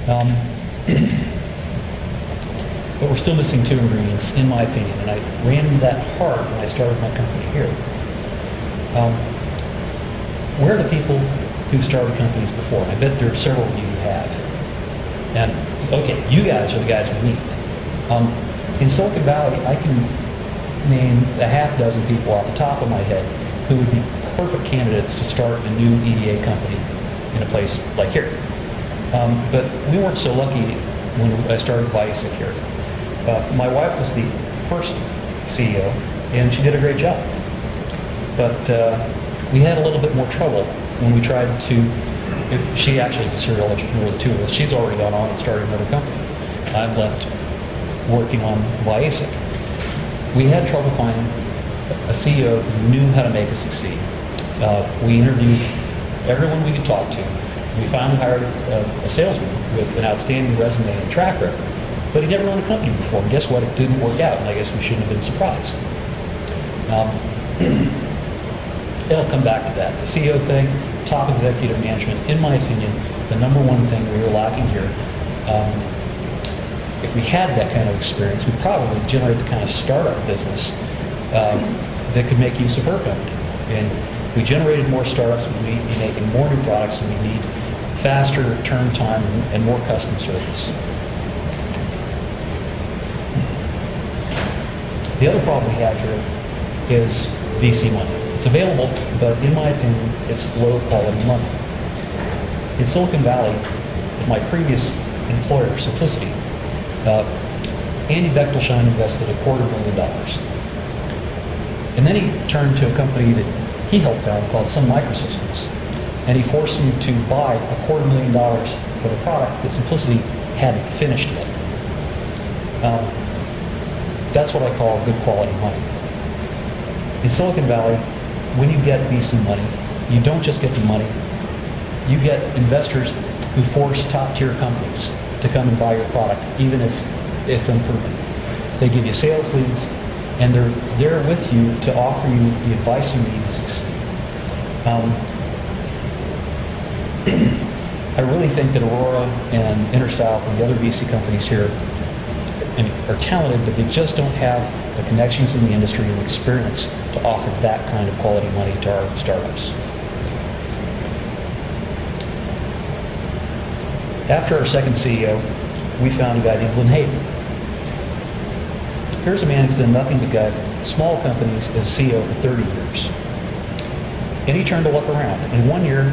Um, but we're still missing two ingredients, in my opinion, and I ran into that hard when I started my company here. Where are the people who've started companies before? I bet there are several of you who have. And, okay, you guys are the guys we need. In Silicon Valley, I can name a half dozen people off the top of my head who would be perfect candidates to start a new EDA company in a place like here. But we weren't so lucky when I started Biosic here. My wife was the first CEO, and she did a great job. But we had a little bit more trouble when we tried to, she actually is a serial entrepreneur, the two of us. She's already gone on and started another company. I'm left working on Biosic. We had trouble finding a CEO who knew how to make us succeed. We interviewed everyone we could talk to. We finally hired a salesman with an outstanding resume and track record, but he never owned a company before. And guess what? It didn't work out, and I guess we shouldn't have been surprised. It'll come back to that. The CEO thing, top executive management, in my opinion, the number one thing we were lacking here. If we had that kind of experience, we'd probably generate the kind of startup business that could make use of her company. And if we generated more startups, we'd be making more new products, and we need faster turn time and more customer service. The other problem we have here is VC money. It's available, but in my opinion, it's low quality money. In Silicon Valley, at my previous employer, Simplicity, Andy Bechtolsheim invested $250,000. And then he turned to a company that he helped found called Sun Microsystems, and he forced him to buy $250,000 for a product that Simplicity hadn't finished yet. That's what I call good quality money. In Silicon Valley, when you get VC money, you don't just get the money, you get investors who force top-tier companies to come and buy your product, even if it's unproven. They give you sales leads, and they're there with you to offer you the advice you need to succeed. I really think that Aurora and InterSouth and the other VC companies here are talented, but they just don't have the connections in the industry and experience to offer that kind of quality money to our startups. After our second CEO, we found a guy named Lynn Hayden. Here's a man who's done nothing but guide small companies as CEO for 30 years. And he turned to look around. In 1 year,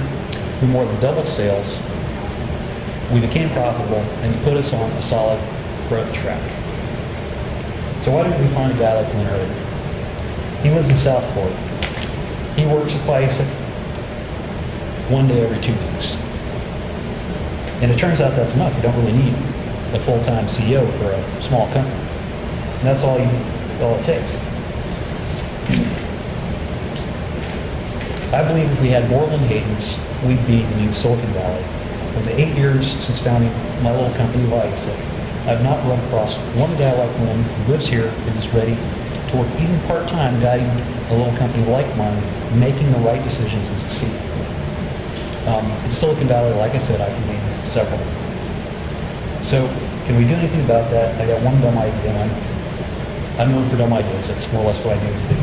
we more than doubled sales, we became profitable, and he put us on a solid growth track. So why didn't we find a guy like Lynn earlier? He lives in South Florida. He works at Biosic 1 day every 2 weeks. And it turns out that's enough. You don't really need a full-time CEO for a small company. And that's all it takes. I believe if we had more Lynn Haydens, we'd be the new Silicon Valley. In the 8 years since founding my little company, Biosic, I've not run across one guy like Lynn who lives here and is ready to work even part-time guiding a little company like mine, making the right decisions and succeed. In Silicon Valley, like I said, I can name several. So, can we do anything about that? I got one dumb idea, and I'm known for dumb ideas. That's more or less what I do as a big